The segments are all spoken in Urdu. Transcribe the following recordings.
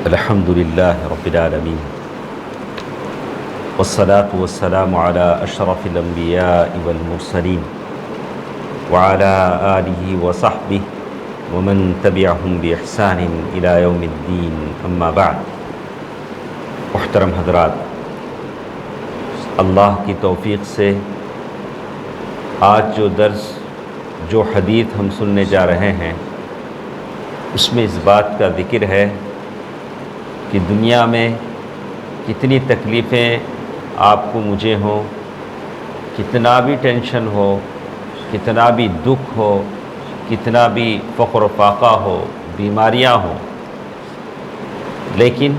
الحمد للہ رب العالمین والصلاة والسلام علی اشرف الانبیاء والمرسلین وعلی آلہ وصحبہ ومن تبعہم بإحسان الی یوم الدین اما بعد۔ محترم حضرات، اللہ کی توفیق سے آج جو درس جو حدیث ہم سننے جا رہے ہیں اس میں اس بات کا ذکر ہے کہ دنیا میں کتنی تکلیفیں آپ کو مجھے ہوں، کتنا بھی ٹینشن ہو، کتنا بھی دکھ ہو، کتنا بھی فقر و فاقہ ہو، بیماریاں ہوں، لیکن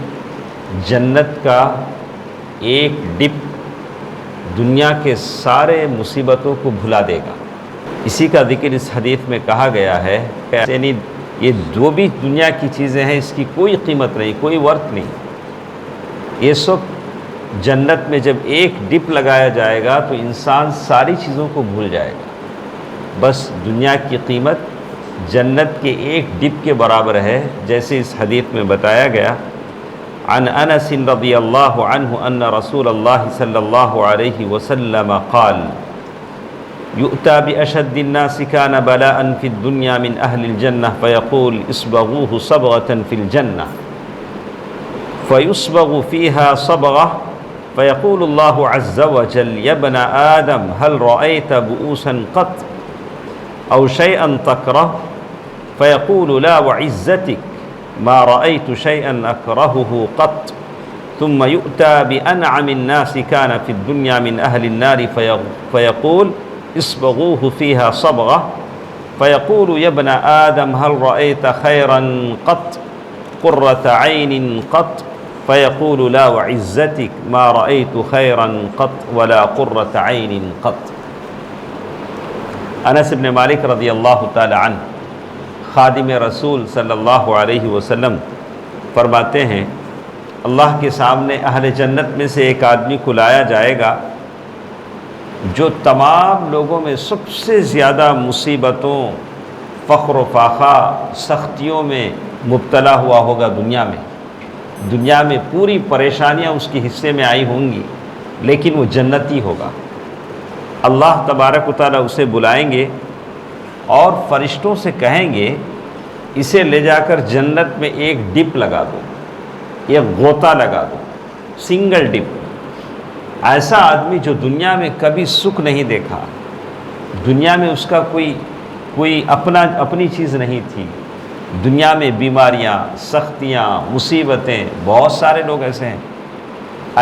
جنت کا ایک ڈپ دنیا کے سارے مصیبتوں کو بھلا دے گا۔ اسی کا ذکر اس حدیث میں کہا گیا ہے کہ یعنی یہ جو بھی دنیا کی چیزیں ہیں اس کی کوئی قیمت نہیں، کوئی ورث نہیں۔ یہ سب جنت میں جب ایک ڈپ لگایا جائے گا تو انسان ساری چیزوں کو بھول جائے گا، بس دنیا کی قیمت جنت کے ایک ڈپ کے برابر ہے، جیسے اس حدیث میں بتایا گیا۔ عن انس رضی اللہ عنہ ان رسول اللہ صلی اللہ علیہ وسلم قال يؤتى بأشد الناس كان بلاء في الدنيا من أهل الجنة فيقول اصبغوه صبغة في الجنة فيصبغ فيها صبغة فيقول الله عز وجل يا ابن آدم هل رأيت بؤوسا قط أو شيئا تكره فيقول لا وعزتك ما رأيت شيئا أكرهه قط ثم يؤتى بأنعم الناس كان في الدنيا من أهل النار فيقول اصبغوه فيها صبغة فيقول يا ابن آدم هل رأيت خيرا قط قرة عين قط فيقول لا وعزتك ما رأيت خيرا قط ولا قرة عين قط۔ انس بن مالک رضی اللہ تعالی عنہ خادم رسول صلی اللہ علیہ وسلم فرماتے ہیں، اللہ کے سامنے اہل جنت میں سے ایک آدمی کو لایا جائے گا جو تمام لوگوں میں سب سے زیادہ مصیبتوں، فقر و فاقہ، سختیوں میں مبتلا ہوا ہوگا۔ دنیا میں پوری پریشانیاں اس کے حصے میں آئی ہوں گی، لیکن وہ جنتی ہوگا۔ اللہ تبارک و تعالیٰ اسے بلائیں گے اور فرشتوں سے کہیں گے اسے لے جا کر جنت میں ایک ڈپ لگا دو، ایک غوطہ لگا دو، سنگل ڈپ۔ ایسا آدمی جو دنیا میں کبھی سکھ نہیں دیکھا، دنیا میں اس کا کوئی اپنی چیز نہیں تھی، دنیا میں بیماریاں، سختیاں، مصیبتیں، بہت سارے لوگ ایسے ہیں،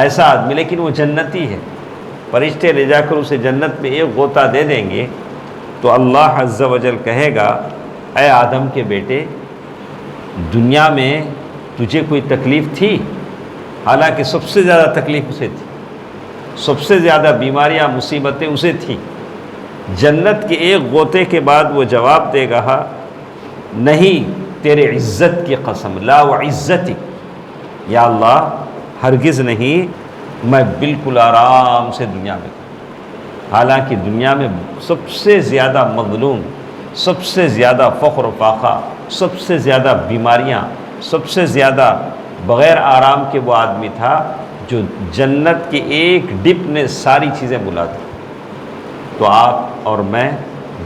ایسا آدمی لیکن وہ جنتی ہے۔ فرشتے لے جا کر اسے جنت میں ایک غوطہ دے دیں گے تو اللہ عز و جل کہے گا، اے آدم کے بیٹے، دنیا میں تجھے کوئی تکلیف تھی؟ حالانکہ سب سے زیادہ تکلیف اسے تھی، سب سے زیادہ بیماریاں، مصیبتیں اسے تھیں۔ جنت کے ایک غوطے کے بعد وہ جواب دے گا، نہیں تیرے عزت کی قسم، لا وعزتک، یا اللہ ہرگز نہیں، میں بالکل آرام سے دنیا میں ہوں۔ حالانکہ دنیا میں سب سے زیادہ مظلوم، سب سے زیادہ فقر و فاقہ، سب سے زیادہ بیماریاں، سب سے زیادہ بغیر آرام کے وہ آدمی تھا جو جنت کے ایک ڈپ نے ساری چیزیں بلا دی۔ تو آپ اور میں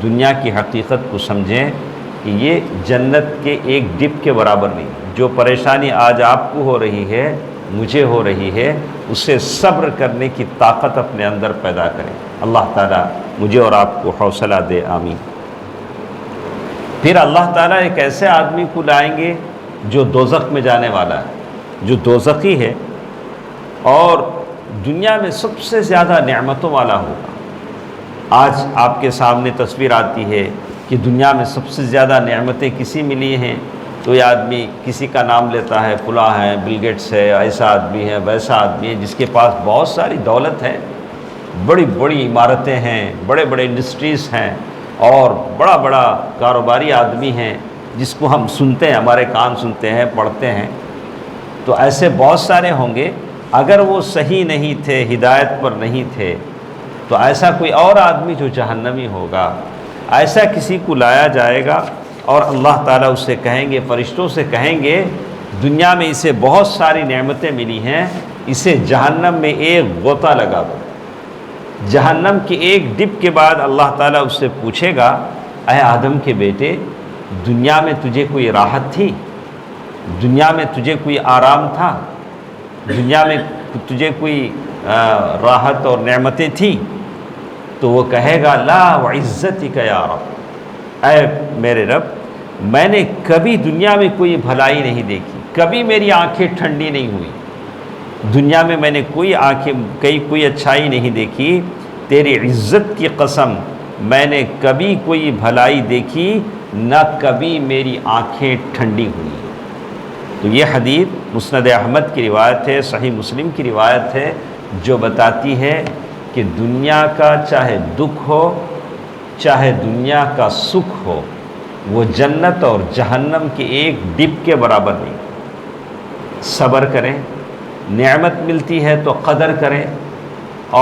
دنیا کی حقیقت کو سمجھیں کہ یہ جنت کے ایک ڈپ کے برابر نہیں۔ جو پریشانی آج آپ کو ہو رہی ہے، مجھے ہو رہی ہے، اسے صبر کرنے کی طاقت اپنے اندر پیدا کریں۔ اللہ تعالیٰ مجھے اور آپ کو حوصلہ دے، آمین۔ پھر اللہ تعالیٰ ایک ایسے آدمی کو لائیں گے جو دوزخ میں جانے والا ہے، جو دوزخی ہے اور دنیا میں سب سے زیادہ نعمتوں والا ہوگا۔ آج آپ کے سامنے تصویر آتی ہے کہ دنیا میں سب سے زیادہ نعمتیں کسی ملی ہیں تو یہ آدمی کسی کا نام لیتا ہے، فلاں ہے، بل گیٹس ہے، ایسا آدمی ہے، ویسا آدمی ہے، جس کے پاس بہت ساری دولت ہے، بڑی بڑی عمارتیں ہیں، بڑے بڑے انڈسٹریز ہیں اور بڑا بڑا کاروباری آدمی ہیں جس کو ہم سنتے ہیں، ہمارے کان سنتے ہیں، پڑھتے ہیں۔ تو ایسے بہت سارے ہوں گے، اگر وہ صحیح نہیں تھے، ہدایت پر نہیں تھے، تو ایسا کوئی اور آدمی جو جہنمی ہوگا، ایسا کسی کو لایا جائے گا اور اللہ تعالیٰ اس سے کہیں گے، فرشتوں سے کہیں گے دنیا میں اسے بہت ساری نعمتیں ملی ہیں، اسے جہنم میں ایک غوطہ لگا دو۔ جہنم کے ایک ڈپ کے بعد اللہ تعالیٰ اس سے پوچھے گا، اے آدم کے بیٹے، دنیا میں تجھے کوئی راحت تھی؟ دنیا میں تجھے کوئی آرام تھا؟ دنیا میں تجھے کوئی راحت اور نعمتیں تھیں؟ تو وہ کہے گا، لا وعزتک یا رب، اے میرے رب، میں نے کبھی دنیا میں کوئی بھلائی نہیں دیکھی، کبھی میری آنکھیں ٹھنڈی نہیں ہوئی، دنیا میں میں نے کوئی اچھائی نہیں دیکھی، تیری عزت کی قسم میں نے کبھی کوئی بھلائی دیکھی، نہ کبھی میری آنکھیں ٹھنڈی ہوئی۔ تو یہ حدیث مسند احمد کی روایت ہے، صحیح مسلم کی روایت ہے، جو بتاتی ہے کہ دنیا کا چاہے دکھ ہو، چاہے دنیا کا سکھ ہو، وہ جنت اور جہنم کے ایک ڈپ کے برابر نہیں۔ صبر کریں، نعمت ملتی ہے تو قدر کریں،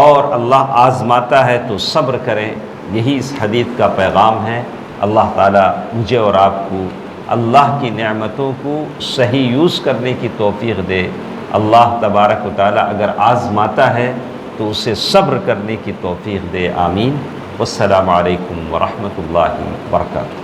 اور اللہ آزماتا ہے تو صبر کریں۔ یہی اس حدیث کا پیغام ہے۔ اللہ تعالیٰ مجھے اور آپ کو اللہ کی نعمتوں کو صحیح یوز کرنے کی توفیق دے۔ اللہ تبارک و تعالیٰ اگر آزماتا ہے تو اسے صبر کرنے کی توفیق دے، آمین۔ والسلام علیکم ورحمۃ اللہ وبرکاتہ۔